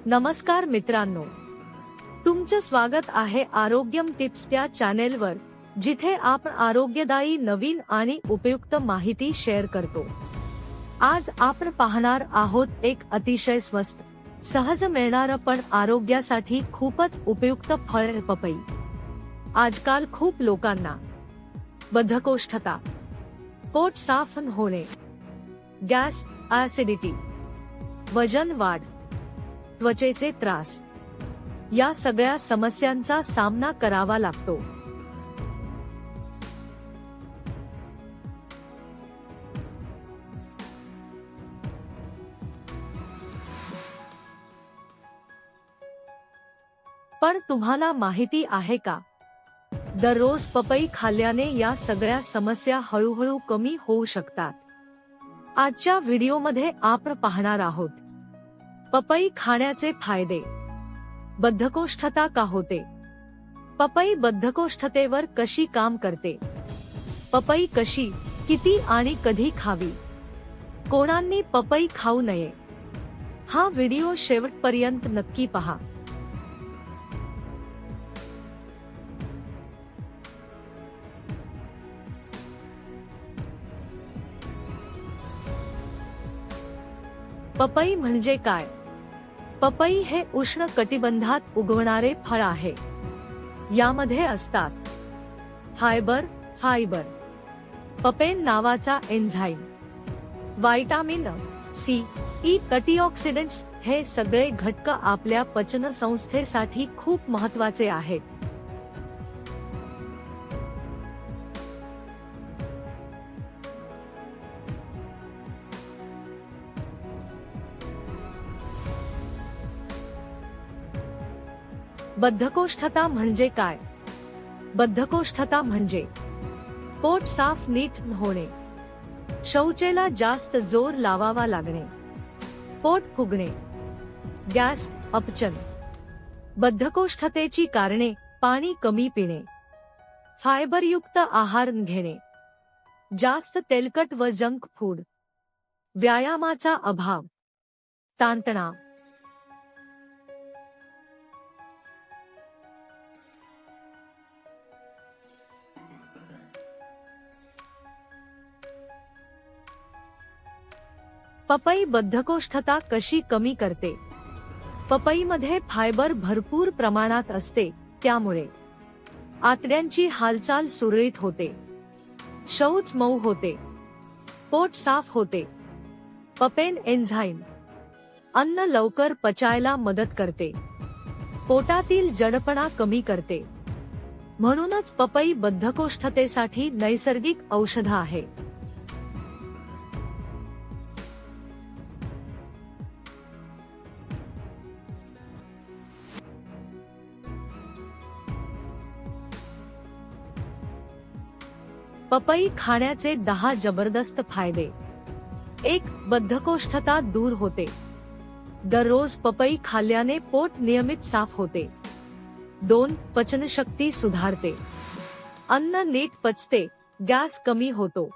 नमस्कार मित्रांनो, तुमचं स्वागत आहे आरोग्यम टिप्स या चॅनेलवर, जिथे आपण आरोग्यदायी नवीन आणि उपयुक्त माहिती शेअर करतो। आज आपण पाहणार आहोत एक अतिशय स्वस्त, सहज मिळणारं पण आरोग्यासाठी खूपच उपयुक्त फळ पपई। आजकाल खूप लोकांना बद्धकोष्ठता, पोट साफ न होणे, गॅस, ऍसिडिटी, वजन वाढ, त्वचेचे त्रास या सगळ्या समस्यांचा सामना करावा लागतो। पण तुम्हाला माहिती आहे का, दररोज पपई खाल्ल्याने या सगळ्या समस्या हळूहळू कमी होऊ शकतात। आजच्या व्हिडिओमध्ये आपण पाहणार आहोत पपई खाण्याचे फायदे, बद्धकोष्ठता का होते, पपई बद्धकोष्ठतेवर कशी काम करते, पपई कशी, किती आणि कधी खावी, कोणांनी पपई खाऊ नये, हा व्हिडिओ शेवटपर्यंत नक्की पहा। पपई म्हणजे काय? पपई हे उष्ण कटिबंधात उगवणारे फळ आहे। यामध्ये असतात फायबर, पपेन नावाचा enzyme, vitamin C, E, antioxidants हे सगळे घटक आपल्या पचन संस्थेसाठी खूप महत्त्वाचे आहेत। बद्धकोष्ठता म्हणजे काय? बद्धकोष्ठता म्हणजे पोट साफ नीट न होणे, शौचेला जास्त जोर लावावा लागणे, पोट फुगणे, गॅस, अपचन। बद्धकोष्ठतेची कारणे: पाणी कमी पिणे, फायबरयुक्त आहार न घेणे, जास्त तेलकट व जंक फूड, व्यायामाचा अभाव, ताणतणाव। पपई बद्धकोष्ठता कशी कमी करते? पपईमध्ये फायबर भरपूर प्रमाणात असते, त्यामुळे आतड्यांची हालचाल सुरळीत होते, शौच मऊ होते, पोट साफ होते। पपेन एन्झाईम अन्न लवकर पचायला मदत करते, पोटातील जडपणा कमी करते, म्हणूनच पपई बद्धकोष्ठतेसाठी नैसर्गिक औषध आहे। पपई खाण्याचे 10 जबरदस्त फायदे: 1. बद्धकोष्ठता दूर होते, दररोज पपई खाल्ल्याने पोट नियमित साफ होते। 2. पचनशक्ती सुधारते, अन्न नीट पचते, गॅस कमी होतो।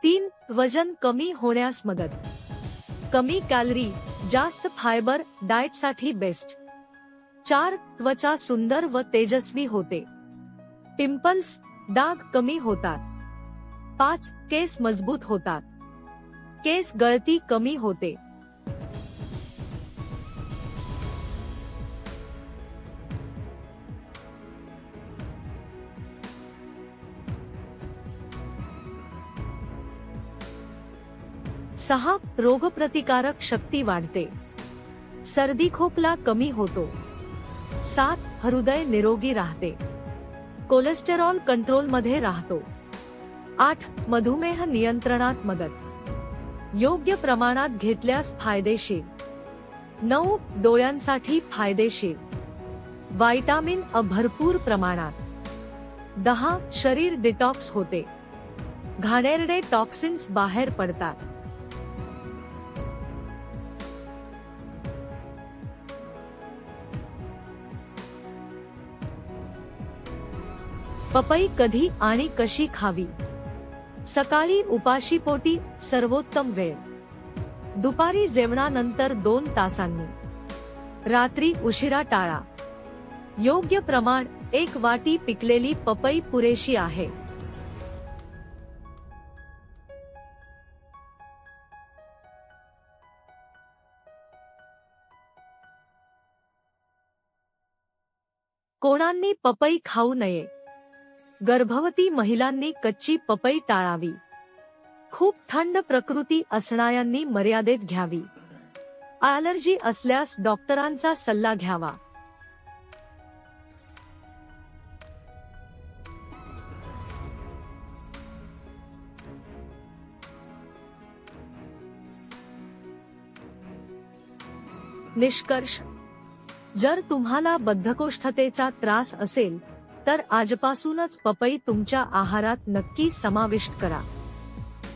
3. वजन कमी होण्यास मदत, कमी कॅलरी, जास्त फायबर, डाएटसाठी बेस्ट। 4. त्वचा सुंदर व तेजस्वी होते, पिंपल्स, डाग कमी होतात। 5. केस मजबूत होतात, केस गळती कमी होते। सहा, रोगप्रतिकारक शक्ती वाढते, सर्दी खोकला कमी होतो। 7. हृदय निरोगी राहते, कोलेस्टेरॉल कंट्रोल मध्ये राहतो। 8. मधुमेह नियंत्रणात मदत, योग्य प्रमाणात घेतल्यास फायदेशीर। 9. डोळ्यांसाठी फायदेशीर, व्हिटॅमिन अ भरपूर प्रमाणात। 10. शरीर डिटॉक्स होते, घाणेरडे टॉक्सिन्स बाहेर पडतात। पपई कधी आणि कशी खावी? सकाळी उपाशीपोटी सर्वोत्तम वेळ, दुपारी जेवणानंतर 2 तासांनी, रात्री उशिरा टाळा. योग्य प्रमाण: 1 वाटी पिकलेली पपई पुरेशी आहे. कोणांनी पपई खाऊ नये? गर्भवती महिलांनी कच्ची पपई टाळावी. खूप थंड प्रकृती असणाऱ्यांनी मर्यादेत घ्यावी. ॲलर्जी असल्यास डॉक्टरांचा सल्ला घ्यावा. निष्कर्ष: जर तुम्हाला बद्धकोष्ठतेचा त्रास असेल तर आजपासूनच पपई तुमच्या आहारात नक्की समाविष्ट करा.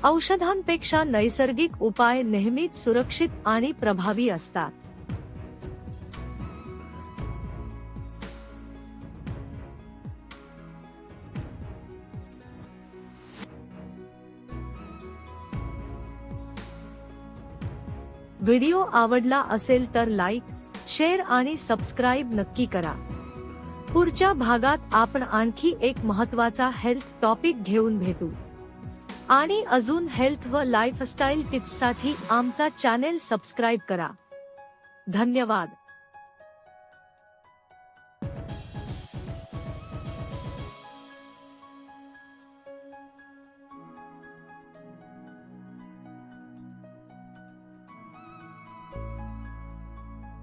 औषधांपेक्षा नैसर्गिक उपाय नेहमीच सुरक्षित आणि प्रभावी असतात. व्हिडिओ आवडला असेल तर लाईक, शेअर आणि सबस्क्राईब नक्की करा. पुढच्या भागात आपण आणखी एक महत्त्वाचा हेल्थ टॉपिक घेऊन भेटू. आणि अजून हेल्थ व लाईफस्टाईल टिप्ससाठी आमचा चॅनेल सबस्क्राईब करा. धन्यवाद.